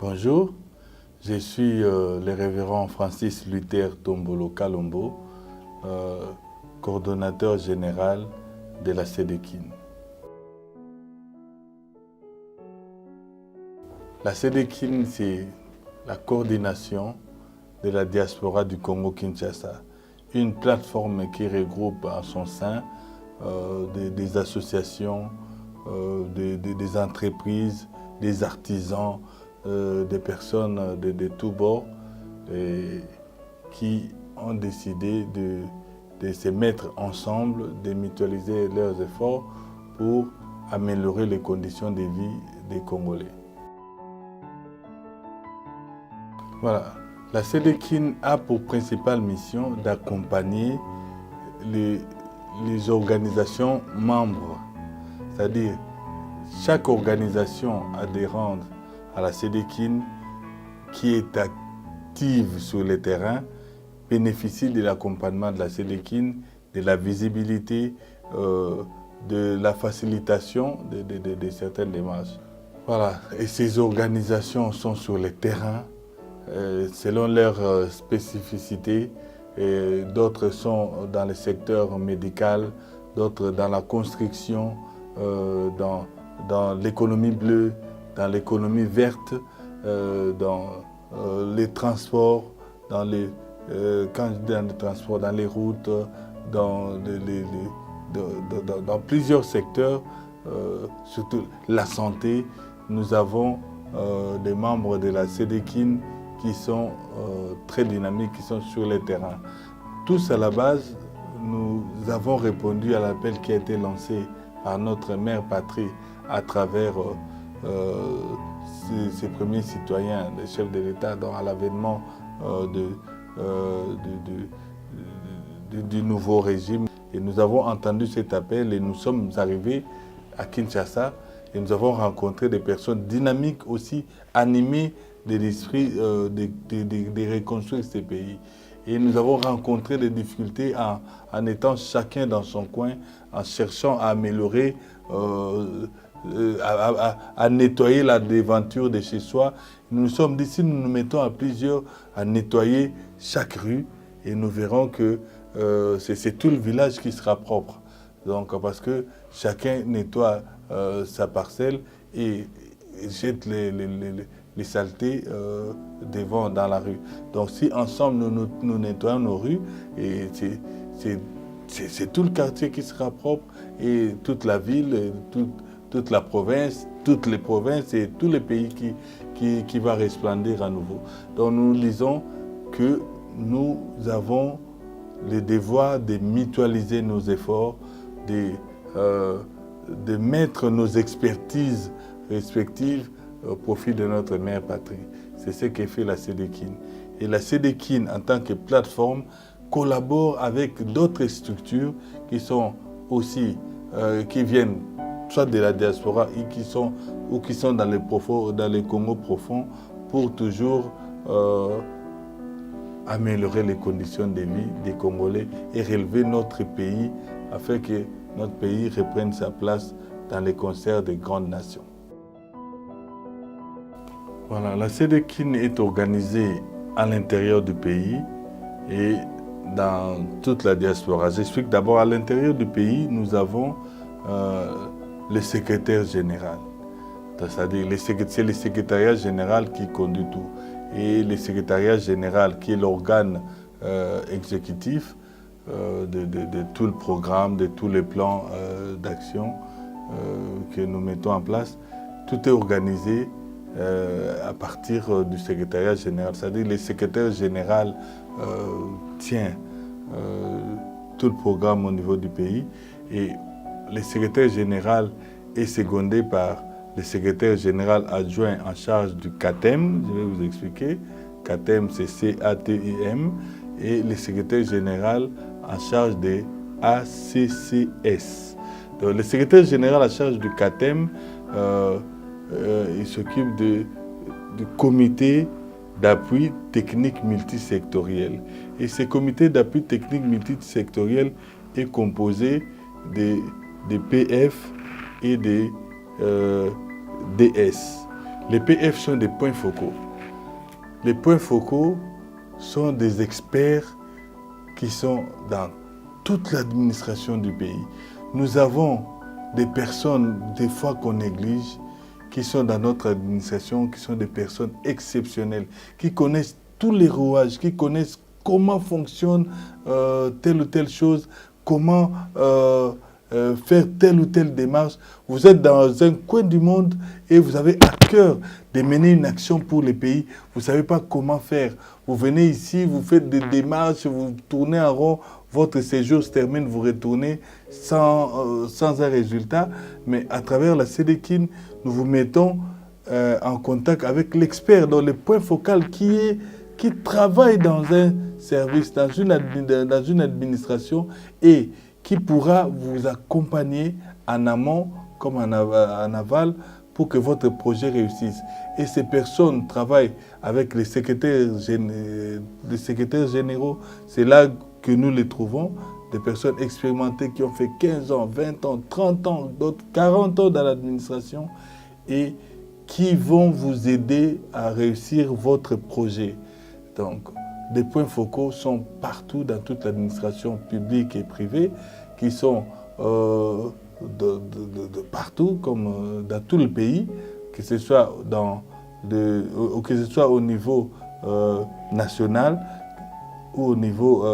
Bonjour, je suis le révérend Francis Luther Tombolo Kalombo, coordonnateur général de la SEDEKIN. La SEDEKIN, c'est la coordination de la diaspora du Congo-Kinshasa, une plateforme qui regroupe en son sein des associations, des entreprises, des artisans, des personnes de tous bords qui ont décidé de se mettre ensemble, de mutualiser leurs efforts pour améliorer les conditions de vie des Congolais. Voilà. La SEDEKIN a pour principale mission d'accompagner les organisations membres, c'est-à-dire chaque organisation adhérente à la SEDEKIN qui est active sur le terrain bénéficie de l'accompagnement de la SEDEKIN, de la visibilité, de la facilitation de certaines démarches. Voilà. Et ces organisations sont sur le terrain selon leurs spécificités. D'autres sont dans le secteur médical, d'autres dans la construction, dans l'économie bleue, dans l'économie verte, dans les transports, dans les transports, dans les routes, dans plusieurs secteurs, surtout la santé. Nous avons des membres de la SEDEKIN qui sont très dynamiques, qui sont sur le terrain. Tous à la base, nous avons répondu à l'appel qui a été lancé par notre mère patrie à travers ses premiers citoyens, les chefs de l'État, à l'avènement du nouveau régime. Et nous avons entendu cet appel et nous sommes arrivés à Kinshasa et nous avons rencontré des personnes dynamiques aussi, animées de l'esprit de reconstruire ces pays. Et nous avons rencontré des difficultés en étant chacun dans son coin, en cherchant à améliorer, à nettoyer la déventure de chez soi. Nous nous sommes dit, si nous nous mettons à plusieurs à nettoyer chaque rue, et nous verrons que c'est tout le village qui sera propre. Donc, parce que chacun nettoie sa parcelle et jette les saletés dans la rue. Donc si ensemble nous nettoyons nos rues, et c'est tout le quartier qui sera propre, et toute la ville, et toute la province, toutes les provinces et tous les pays qui va resplendir à nouveau. Donc nous disons que nous avons le devoir de mutualiser nos efforts, de mettre nos expertises respectives au profit de notre mère patrie. C'est ce que fait la SEDEKIN. Et la SEDEKIN, en tant que plateforme, collabore avec d'autres structures qui sont aussi, qui viennent soit de la diaspora ou qui sont dans les Congo profonds pour toujours améliorer les conditions de vie des Congolais et relever notre pays afin que notre pays reprenne sa place dans les concerts des grandes nations. Voilà, la SEDEKIN est organisée à l'intérieur du pays et dans toute la diaspora. J'explique d'abord, à l'intérieur du pays, nous avons le secrétaire général. C'est-à-dire, c'est le secrétariat général qui conduit tout. Et le secrétariat général, qui est l'organe exécutif de tout le programme, de tous les plans d'action que nous mettons en place, tout est organisé à partir du secrétariat général. C'est-à-dire le secrétaire général tient tout le programme au niveau du pays et le secrétaire général est secondé par le secrétaire général adjoint en charge du CATEM, je vais vous expliquer. CATEM, c'est C-A-T-I-M, et le secrétaire général en charge des ACCS. Donc, le secrétaire général en charge du CATEM, il s'occupe du comité d'appui technique multisectoriel. Et ce comité d'appui technique multisectoriel est composé des PF et des DS. Les PF sont des points focaux. Les points focaux sont des experts qui sont dans toute l'administration du pays. Nous avons des personnes, des fois qu'on néglige, qui sont dans notre administration, qui sont des personnes exceptionnelles, qui connaissent tous les rouages, qui connaissent comment fonctionne telle ou telle chose, comment faire telle ou telle démarche. Vous êtes dans un coin du monde et vous avez à cœur de mener une action pour les pays. Vous ne savez pas comment faire. Vous venez ici, vous faites des démarches, vous tournez en rond, votre séjour se termine, vous retournez sans un résultat. Mais à travers la SEDEKIN, nous vous mettons en contact avec l'expert dans le point focal qui travaille dans un service, dans une administration et qui pourra vous accompagner en amont comme en aval pour que votre projet réussisse. Et ces personnes travaillent avec les secrétaires généraux. C'est là que nous les trouvons, des personnes expérimentées qui ont fait 15 ans, 20 ans, 30 ans, d'autres 40 ans dans l'administration et qui vont vous aider à réussir votre projet. Donc, les points focaux sont partout dans toute l'administration publique et privée, qui sont de partout, comme dans tout le pays, que ce soit, que ce soit au niveau national ou au niveau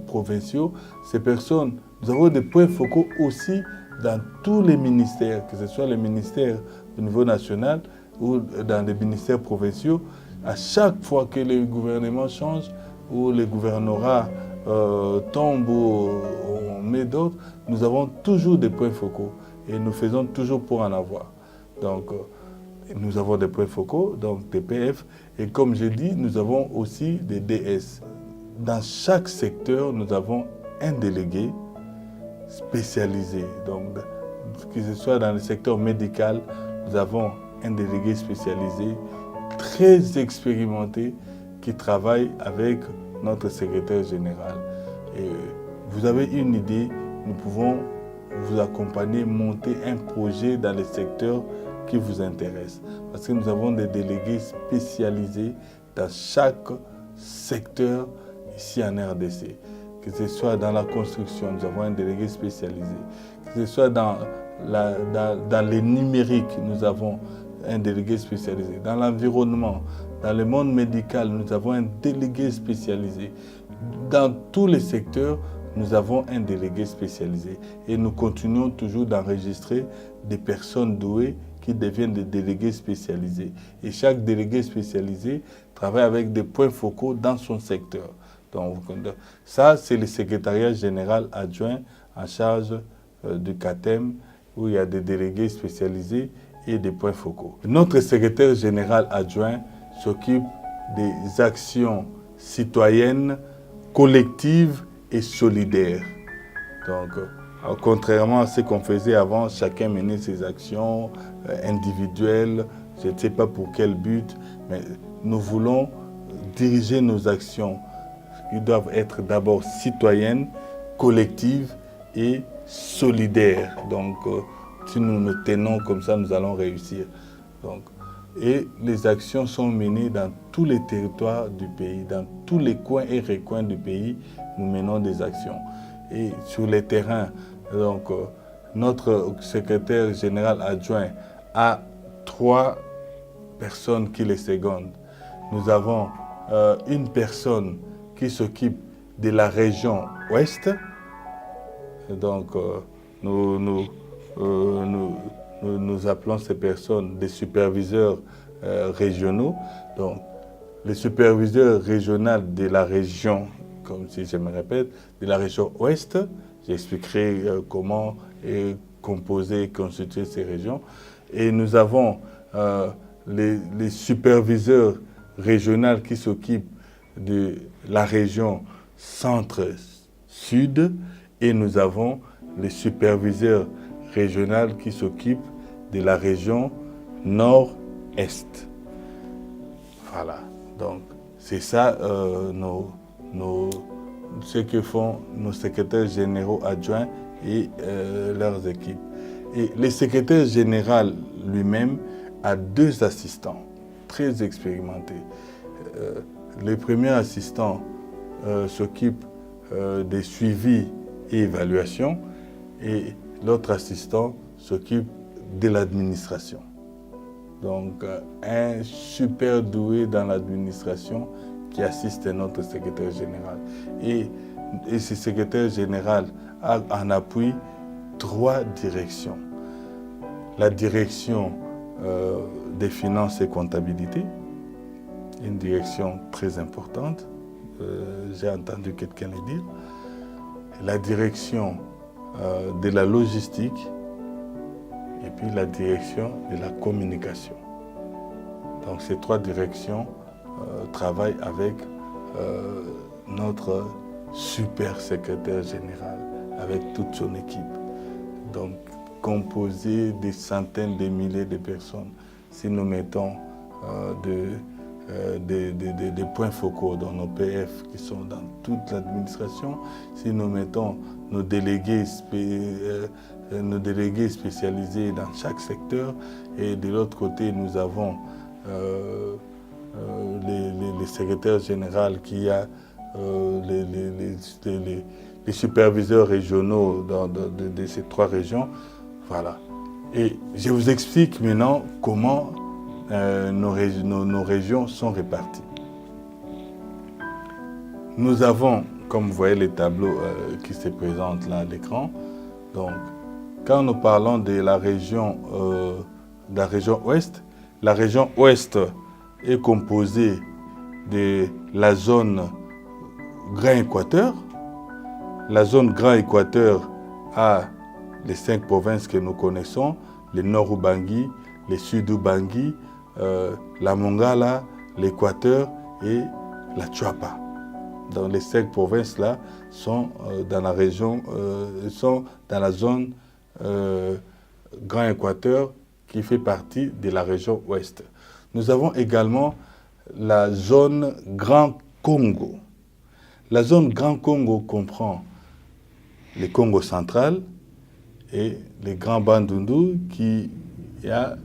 provincial. Ces personnes, nous avons des points focaux aussi dans tous les ministères, que ce soit les ministères au niveau national ou dans les ministères provinciaux. À chaque fois que le gouvernement change ou le gouvernorat tombe ou on met d'autres, nous avons toujours des points focaux et nous faisons toujours pour en avoir. Donc, nous avons des points focaux, donc des PF, et comme je dis, nous avons aussi des DS. Dans chaque secteur, nous avons un délégué spécialisé. Donc, que ce soit dans le secteur médical, nous avons un délégué spécialisé très expérimenté qui travaille avec notre secrétaire général. Et vous avez une idée, nous pouvons vous accompagner, monter un projet dans les secteurs qui vous intéressent. Parce que nous avons des délégués spécialisés dans chaque secteur ici en RDC. Que ce soit dans la construction, nous avons un délégué spécialisé. Que ce soit dans les numériques, nous avons un délégué spécialisé. Dans l'environnement, dans le monde médical, nous avons un délégué spécialisé. Dans tous les secteurs, nous avons un délégué spécialisé. Et nous continuons toujours d'enregistrer des personnes douées qui deviennent des délégués spécialisés. Et chaque délégué spécialisé travaille avec des points focaux dans son secteur. Donc, ça, c'est le secrétariat général adjoint en charge du CATEM, où il y a des délégués spécialisés et des points focaux. Notre secrétaire général adjoint s'occupe des actions citoyennes, collectives et solidaires. Donc, contrairement à ce qu'on faisait avant, chacun menait ses actions individuelles, je ne sais pas pour quel but, mais nous voulons diriger nos actions qui doivent être d'abord citoyennes, collectives et solidaires. Donc, si nous nous tenons comme ça, nous allons réussir. Donc, et les actions sont menées dans tous les territoires du pays, dans tous les coins et recoins du pays, nous menons des actions. Et sur les terrains, donc, notre secrétaire général adjoint a 3 personnes qui les secondent. Nous avons une personne qui s'occupe de la région ouest. Donc, nous appelons ces personnes des superviseurs régionaux. Donc, les superviseurs régionaux de la région, comme si je me répète, de la région ouest, j'expliquerai comment est composée et constituée ces régions. Et nous avons les superviseurs régionaux qui s'occupent de la région centre-sud et nous avons les superviseurs régionaux qui s'occupent de la région nord-est. Voilà, donc c'est ça ce que font nos secrétaires généraux adjoints et leurs équipes. Et le secrétaire général lui-même a 2 assistants très expérimentés. Le premier assistant s'occupe des suivis et évaluations et l'autre assistant s'occupe de l'administration. Donc, un super doué dans l'administration qui assiste notre secrétaire général. Et ce secrétaire général a en appui 3 directions. La direction des finances et comptabilité, une direction très importante, j'ai entendu quelqu'un le dire. La direction de la logistique et puis la direction de la communication. Donc ces 3 directions travaillent avec notre super secrétaire général, avec toute son équipe. Donc composé des centaines de milliers de personnes. Si nous mettons des points focaux dans nos PF qui sont dans toute l'administration, si nous mettons nos délégués spécialisés dans chaque secteur, et de l'autre côté nous avons les secrétaires généraux qui a les superviseurs régionaux de ces 3 régions. Voilà. Et je vous explique maintenant comment nos régions sont réparties. Nous avons, comme vous voyez les tableaux qui se présentent là à l'écran, donc quand nous parlons de la région ouest, la région ouest est composée de la zone Grand Équateur. La zone Grand Équateur a les 5 provinces que nous connaissons, le Nord Ubangi, le Sud Ubangi, la Mongala, l'Équateur et la Chuapa. Donc les 5 provinces-là sont dans la région, sont dans la zone Grand Équateur qui fait partie de la région ouest. Nous avons également la zone Grand Congo. La zone Grand Congo comprend le Congo central et le Grand Bandundu qui a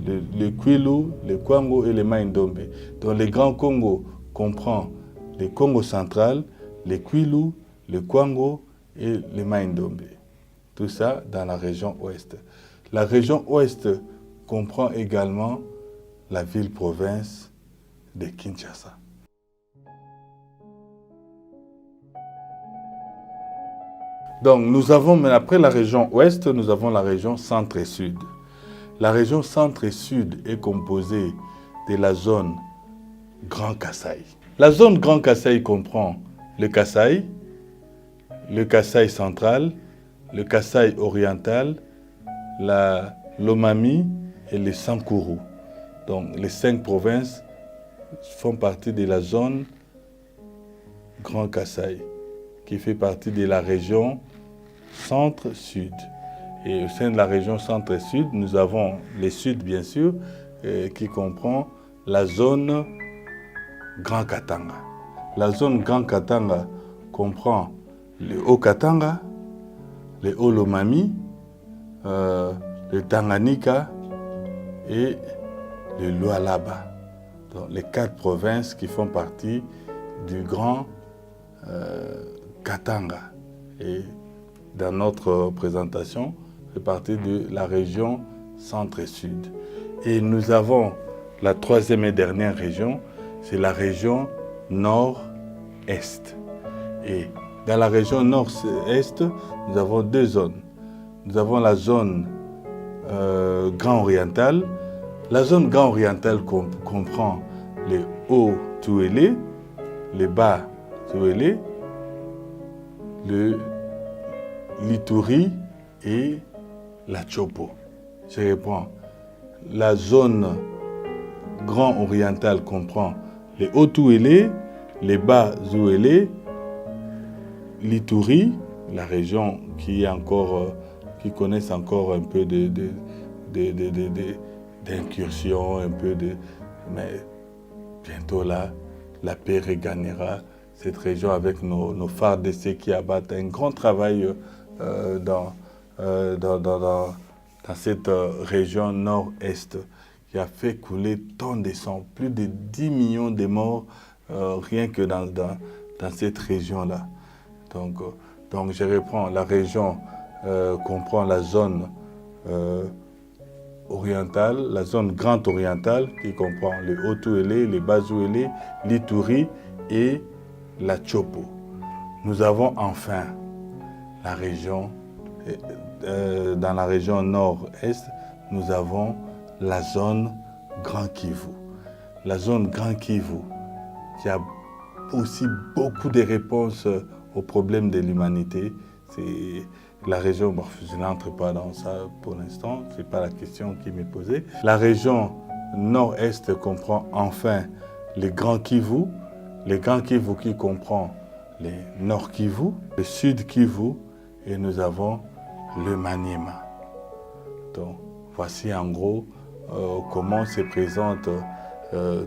le Kwilu, le Kwango et le Mai-Ndombe. Donc le Grand Congo comprend le Congo central, le Kwilu, le Kwango et le Mai-Ndombe. Tout ça dans la région ouest. La région ouest comprend également la ville-province de Kinshasa. Donc nous avons, mais après la région ouest, nous avons la région centre et sud. La région centre et sud est composée de la zone Grand Kasaï. La zone Grand Kasaï comprend le Kasaï central, le Kasaï oriental, l'Omami et le Sankuru. Donc les 5 provinces font partie de la zone Grand Kasaï, qui fait partie de la région centre-sud. Et au sein de la région centre-sud, nous avons le sud, bien sûr, qui comprend la zone Grand Katanga. La zone Grand Katanga comprend le Haut-Katanga, le Haut-Lomami, le Tanganyika et le Lualaba. Donc, les 4 provinces qui font partie du Grand Katanga. Et dans notre présentation, fait partie de la région centre et sud. Et nous avons la 3e et dernière région, c'est la région nord-est. Et dans la région nord-est, nous avons 2 zones. Nous avons la zone Grand Oriental. La zone Grand Oriental comprend les hauts Touélé, les bas Touélé, le l'Ituri et la Chopo. Je reprends. La zone Grand Oriental comprend les hauts Touélé, les bas Zouélé, l'Ituri, la région qui connaissent encore un peu d'incursion, mais bientôt là, la paix regagnera cette région avec nos phares d'essai qui abattent un grand travail dans cette région nord-est qui a fait couler tant de sang, plus de 10 millions de morts rien que dans cette région-là. Donc je reprends, la région comprend la zone orientale, la zone grande orientale qui comprend le Haut-Ouélé, le Bas-Ouélé, l'Ituri et la Chopo. Nous avons enfin la région, dans la région nord-est, nous avons la zone Grand Kivu. La zone Grand Kivu qui a aussi beaucoup de réponses aux problèmes de l'humanité. C'est la région, bon, je n'entre pas dans ça pour l'instant, ce n'est pas la question qui m'est posée. La région nord-est comprend enfin le Grand Kivu, le Grand Kivu qui comprend le Nord Kivu, le Sud Kivu et nous avons le Maniema. Donc voici en gros comment se présentent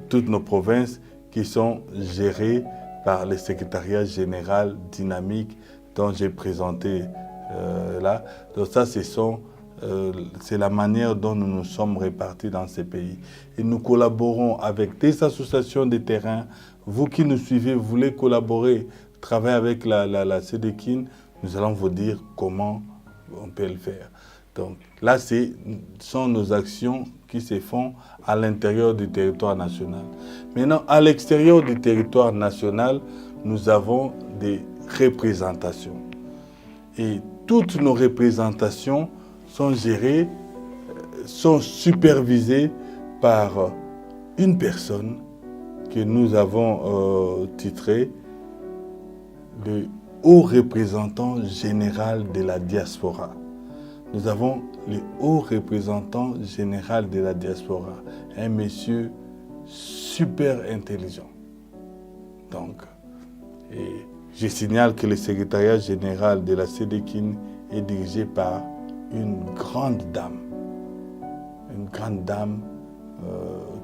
toutes nos provinces qui sont gérées par le secrétariat général dynamique dont j'ai présenté là. Donc ça, c'est la manière dont nous nous sommes répartis dans ces pays. Et nous collaborons avec des associations de terrain. Vous qui nous suivez, vous voulez collaborer, travailler avec la CEDEKIN, nous allons vous dire comment on peut le faire. Donc là, ce sont nos actions qui se font à l'intérieur du territoire national. Maintenant, à l'extérieur du territoire national, nous avons des représentations. Et toutes nos représentations sont gérées, sont supervisées par une personne que nous avons titrée le haut représentant général de la diaspora. Nous avons le haut représentant général de la diaspora, un monsieur super intelligent. Donc, et je signale que le secrétariat général de la CEDEKIN est dirigé par une grande dame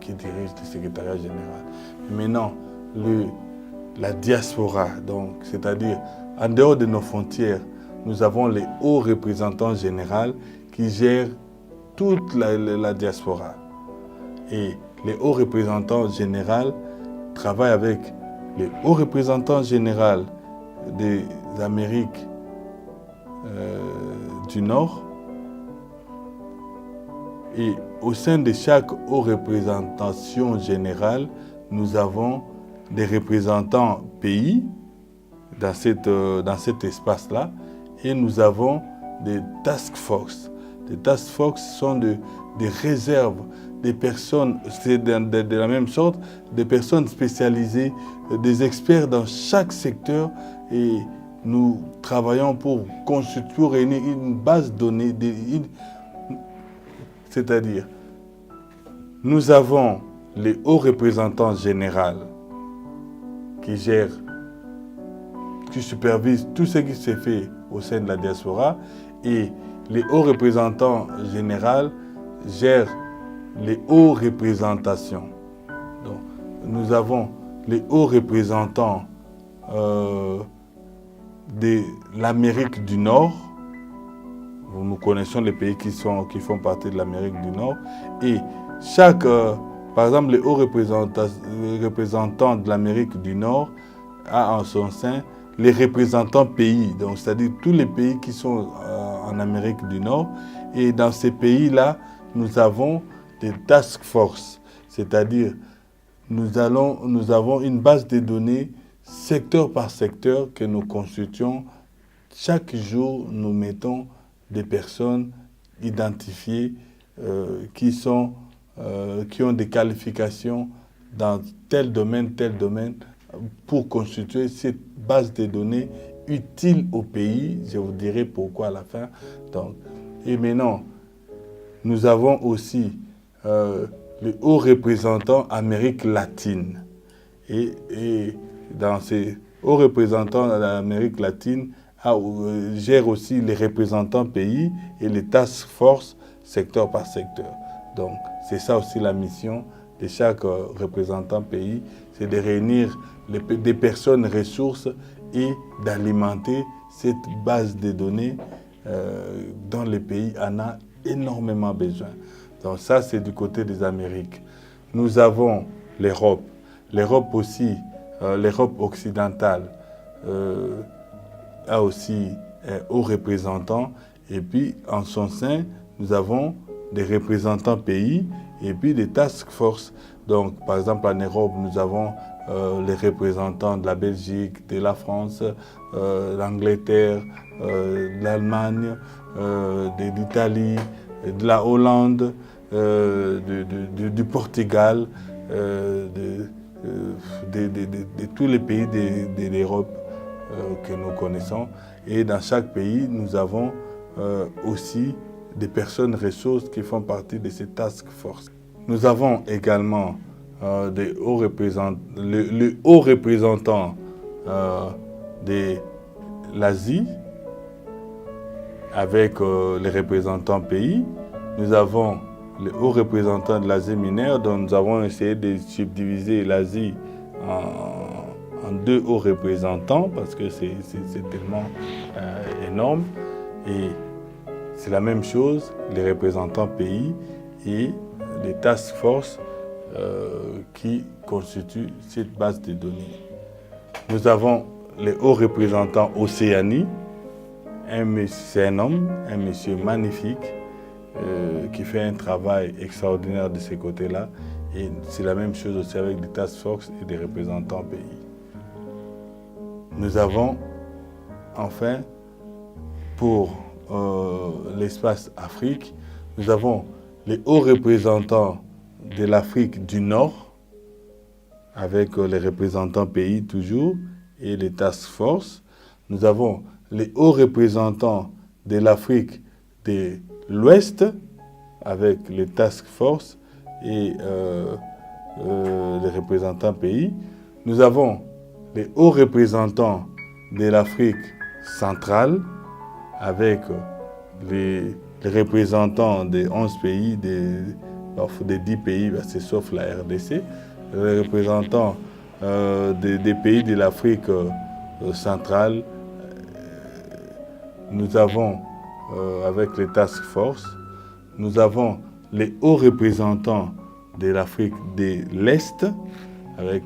qui dirige le secrétariat général. Maintenant, la diaspora, donc, c'est-à-dire en dehors de nos frontières, nous avons les hauts représentants généraux qui gèrent toute la diaspora. Et les hauts représentants généraux travaillent avec les hauts représentants généraux des Amériques du Nord. Et au sein de chaque haute représentation générale, nous avons des représentants pays dans cet espace-là. Et nous avons des task force. Les task force sont des réserves, des personnes, c'est de la même sorte, des personnes spécialisées, des experts dans chaque secteur. Et nous travaillons pour constituer, réunir une base de données, c'est-à-dire, nous avons les hauts représentants généraux qui gèrent, qui supervisent tout ce qui se fait au sein de la diaspora et les hauts représentants généraux gèrent les hauts représentations. Donc, nous avons les hauts représentants de l'Amérique du Nord. Nous connaissons les pays qui font partie de l'Amérique du Nord. Et chaque, par exemple, les hauts représentants de l'Amérique du Nord a en son sein les représentants pays, donc c'est-à-dire tous les pays qui sont en Amérique du Nord. Et dans ces pays-là, nous avons des task force, c'est-à-dire nous avons une base de données secteur par secteur que nous constituons. Chaque jour, nous mettons des personnes identifiées qui ont des qualifications dans tel domaine, pour constituer cette base de données utile au pays. Je vous dirai pourquoi à la fin. Donc, et maintenant, nous avons aussi le haut représentant Amérique latine. Et dans ces hauts représentants de l'Amérique latine, gère aussi les représentants pays et les task force secteur par secteur. Donc, c'est ça aussi la mission de chaque représentant pays, c'est de réunir des personnes ressources et d'alimenter cette base de données dont le pays en a énormément besoin. Donc ça, c'est du côté des Amériques. Nous avons l'Europe. L'Europe aussi, l'Europe occidentale a aussi un haut représentant. Et puis, en son sein, nous avons des représentants pays et puis des task force. Donc, par exemple, en Europe, nous avons les représentants de la Belgique, de la France, l'Angleterre, de l'Allemagne, de l'Italie, de la Hollande, du Portugal, de tous les pays de l'Europe que nous connaissons. Et dans chaque pays, nous avons aussi des personnes ressources qui font partie de ces task force. Nous avons également le haut représentant de l'Asie avec les représentants pays. Nous avons le haut représentant de l'Asie mineure, dont nous avons essayé de subdiviser l'Asie en deux hauts représentants parce que c'est tellement énorme. Et c'est la même chose, les représentants pays et les task force qui constituent cette base de données. Nous avons les hauts représentants Océanie, c'est un homme, un monsieur magnifique qui fait un travail extraordinaire de ces côtés-là. Et c'est la même chose aussi avec les task force et des représentants pays. Nous avons enfin, pour l'espace Afrique, nous avons les hauts représentants de l'Afrique du Nord, avec les représentants pays toujours, et les task force. Nous avons les hauts représentants de l'Afrique de l'Ouest, avec les task force et les représentants pays. Nous avons les hauts représentants de l'Afrique centrale, avec les représentants des 11 pays, des 10 pays, sauf la RDC, les représentants des pays de l'Afrique centrale. Nous avons, avec les task force, nous avons les hauts représentants de l'Afrique de l'Est, avec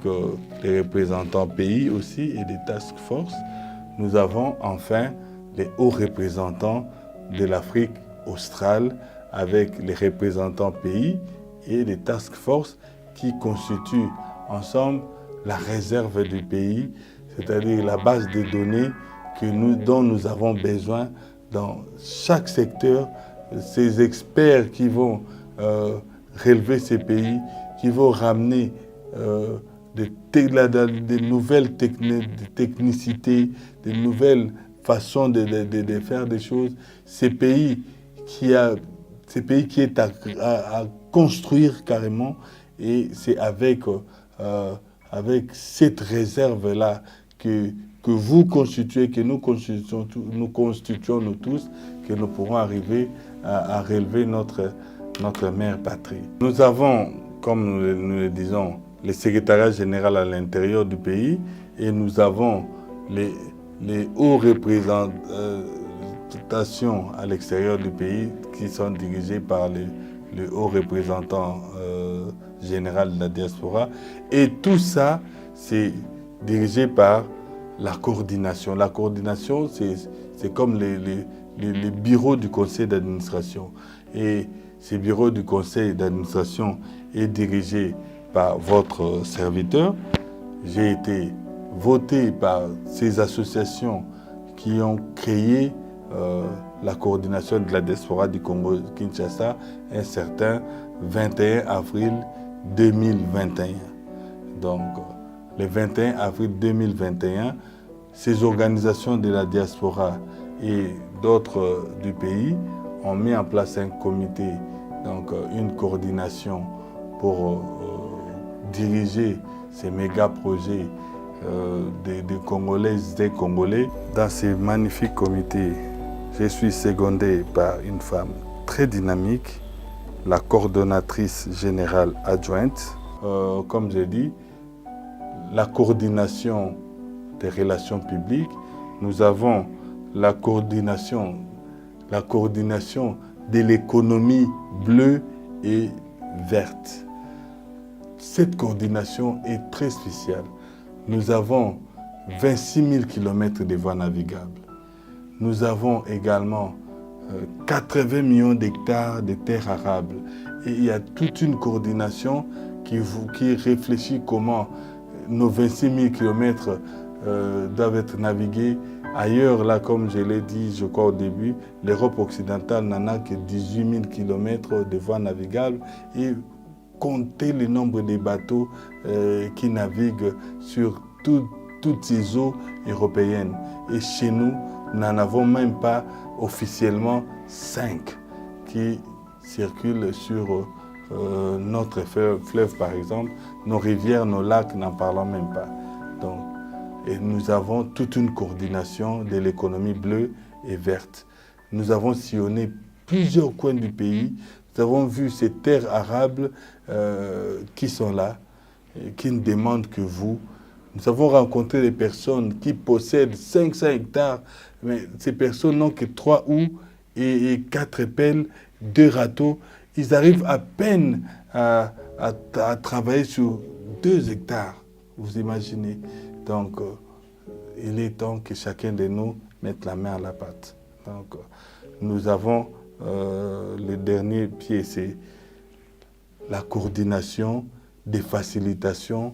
les représentants pays aussi et des task force. Nous avons enfin les hauts représentants de l'Afrique australe, avec les représentants pays et les task force qui constituent ensemble la réserve du pays, c'est-à-dire la base de données dont nous avons besoin dans chaque secteur. Ces experts qui vont relever ces pays, qui vont ramener des nouvelles technicités, des nouvelles façons de faire des choses. Ces pays qui est à construire carrément, et c'est avec cette réserve-là que vous constituez, que nous constituons nous tous, que nous pourrons arriver à relever notre mère patrie. Nous avons, comme nous le disons, le secrétariat général à l'intérieur du pays, et nous avons les hauts représentations à l'extérieur du pays qui sont dirigés par le haut représentant général de la diaspora. Et tout ça, c'est dirigé par la coordination. La coordination, c'est comme les bureaux du conseil d'administration. Et ces bureaux du conseil d'administration est dirigé par votre serviteur. J'ai été voté par ces associations qui ont créé la coordination de la diaspora du Congo-Kinshasa un certain 21 avril 2021. Donc, le 21 avril 2021, ces organisations de la diaspora et d'autres du pays ont mis en place un comité, donc une coordination pour diriger ces méga projets des Congolaises et Congolais. Dans ces magnifiques comités, je suis secondé par une femme très dynamique, la coordonnatrice générale adjointe. Comme j'ai dit, la coordination des relations publiques. Nous avons la coordination de l'économie bleue et verte. Cette coordination est très spéciale. Nous avons 26 000 km de voies navigables. Nous avons également 80 millions d'hectares de terres arables. Et il y a toute une coordination qui réfléchit comment nos 26 000 km doivent être navigués. Ailleurs, là, comme je l'ai dit, je crois au début, l'Europe occidentale n'en a que 18 000 km de voies navigables. Et comptez le nombre de bateaux qui naviguent sur toutes ces eaux européennes. Et chez nous, nous n'en avons même pas officiellement 5 qui circulent sur notre fleuve, par exemple. Nos rivières, nos lacs, n'en parlons même pas. Donc, et nous avons toute une coordination de l'économie bleue et verte. Nous avons sillonné plusieurs coins du pays. Nous avons vu ces terres arables qui sont là, qui ne demandent que vous. Nous avons rencontré des personnes qui possèdent 500 hectares, mais ces personnes n'ont que 3 houes et 4 pelles, 2 râteaux. Ils arrivent à peine à travailler sur 2 hectares, vous imaginez. Donc, il est temps que chacun de nous mette la main à la pâte. Donc, nous avons le dernier pied, c'est la coordination des facilitations,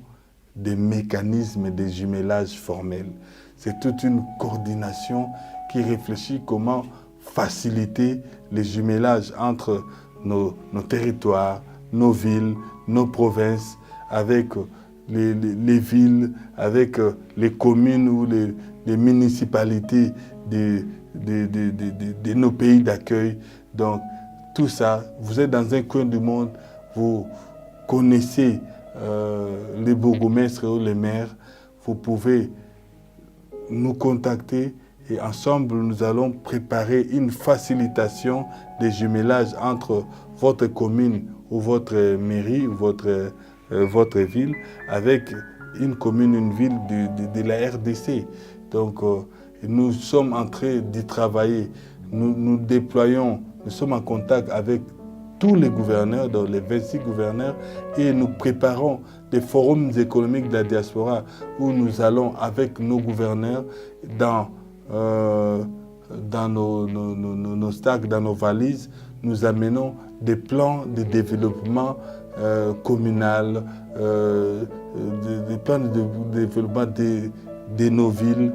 des mécanismes de jumelage formel. C'est toute une coordination qui réfléchit comment faciliter les jumelages entre nos territoires, nos villes, nos provinces, avec les villes, avec les communes ou les municipalités de nos pays d'accueil. Donc, tout ça, vous êtes dans un coin du monde, vous connaissez les bourgmestres ou les maires, vous pouvez nous contacter et ensemble, nous allons préparer une facilitation des jumelages entre votre commune ou votre mairie ou votre ville avec une commune, une ville de la RDC. Donc, nous sommes en train d'y travailler. Nous déployons, nous sommes en contact avec tous les gouverneurs, donc les 26 gouverneurs, et nous préparons des forums économiques de la diaspora où nous allons avec nos gouverneurs dans nos stacks, dans nos valises, nous amenons des plans de développement communal, des plans de développement de nos villes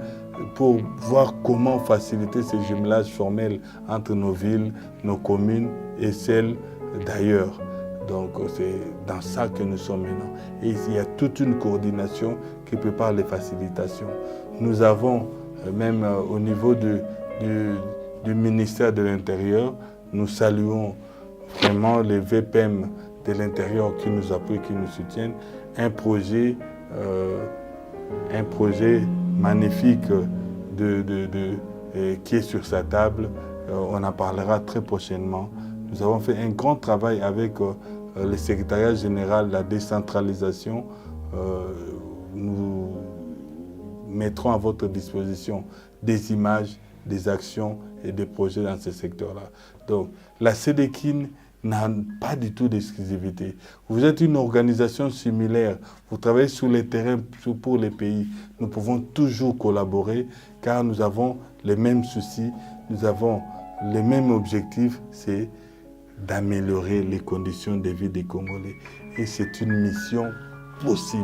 pour voir comment faciliter ces jumelages formels entre nos villes, nos communes et celles d'ailleurs. Donc c'est dans ça que nous sommes maintenant. Et il y a toute une coordination qui prépare les facilitations. Nous avons même au niveau du ministère de l'Intérieur, nous saluons vraiment les VPM de l'Intérieur qui nous appuient, qui nous soutiennent. Un projet magnifique qui est sur sa table. On en parlera très prochainement. Nous avons fait un grand travail avec le secrétariat général de la décentralisation. Nous mettrons à votre disposition des images, des actions et des projets dans ce secteur-là. Donc, la CEDEKIN n'a pas du tout d'exclusivité. Vous êtes une organisation similaire, vous travaillez sur les terrains pour les pays. Nous pouvons toujours collaborer car nous avons les mêmes soucis, nous avons les mêmes objectifs, c'est d'améliorer les conditions de vie des Congolais. Et c'est une mission possible.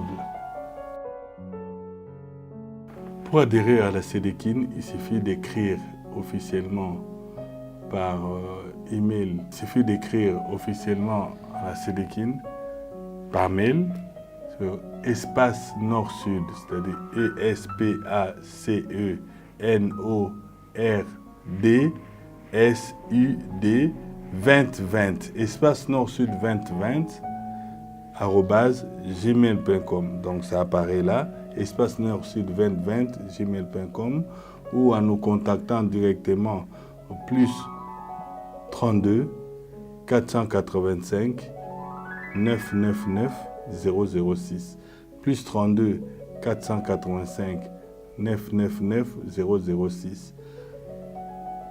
Pour adhérer à la CEDEKIN, il suffit d'écrire officiellement par email. Il suffit d'écrire officiellement à la CEDEKIN par mail sur espace nord-sud, c'est-à-dire ESPACENORD-SUD 2020, espace nord-sud 2020 @gmail.com. Donc ça apparaît là, espace nord-sud 2020 gmail.com, ou en nous contactant directement au plus 32 485 999 006, plus 32 485 999 006,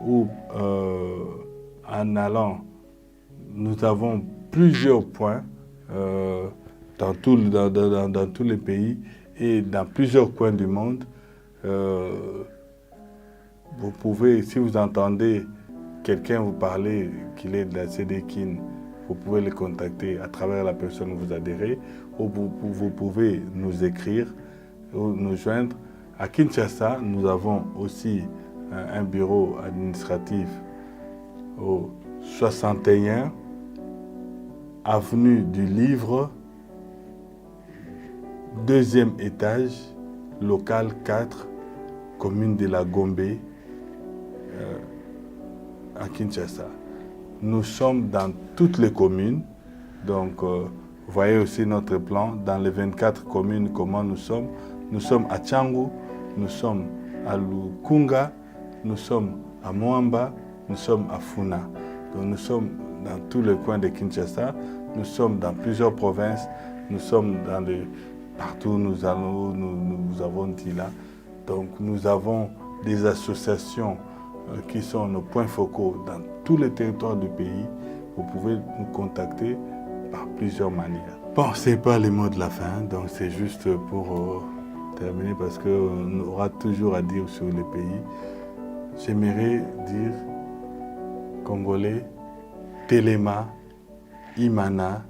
ou en allant, nous avons plusieurs points dans tous les pays et dans plusieurs coins du monde. Vous pouvez, si vous entendez quelqu'un vous parler qu'il est de la Sédékine, vous pouvez le contacter à travers la personne où vous adhérez, ou vous pouvez nous écrire ou nous joindre. À Kinshasa, nous avons aussi un bureau administratif au 61 avenue du Livre, deuxième étage, local 4, commune de la Gombe, à Kinshasa. Nous sommes dans toutes les communes, donc vous voyez aussi notre plan dans les 24 communes comment nous sommes. Nous sommes à Tchangu, nous sommes à Lukunga, nous sommes à Moamba, nous sommes à Funa. Donc nous sommes dans tous les coins de Kinshasa, nous sommes dans plusieurs provinces, nous sommes partout où nous avons dit là. Donc nous avons des associations qui sont nos points focaux dans tous les territoires du pays. Vous pouvez nous contacter par plusieurs manières. Bon, ce n'est pas le mot de la fin, donc c'est juste pour terminer parce qu'on aura toujours à dire sur les pays. J'aimerais dire Congolais, Telema, Imana,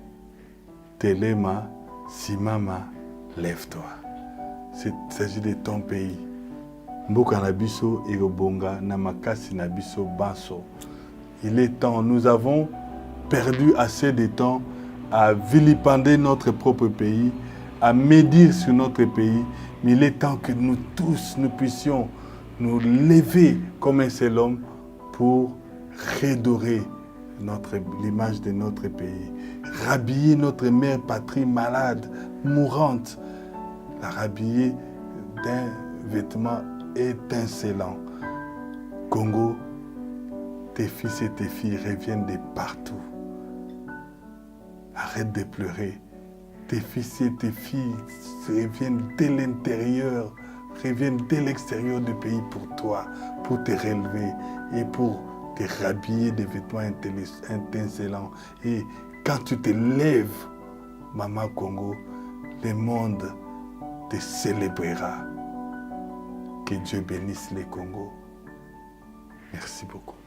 Telema, Simama, lève-toi. Il s'agit de ton pays. Mboka na biso ekobonga na makasi na biso baso. Il est temps, nous avons perdu assez de temps à vilipender notre propre pays, à médire sur notre pays, mais il est temps que nous tous, nous puissions nous lever comme un seul homme pour redorer l'image de notre pays, rhabiller notre mère patrie malade, mourante, la rhabiller d'un vêtement étincelant. Congo, tes fils et tes filles reviennent de partout. Arrête de pleurer. Tes fils et tes filles reviennent dès l'intérieur, reviennent dès l'extérieur du pays pour toi, pour te relever et pour te rhabiller des vêtements étincelants. Et quand tu te lèves, Maman Congo, le monde te célébrera. Que Dieu bénisse les Congo. Merci beaucoup.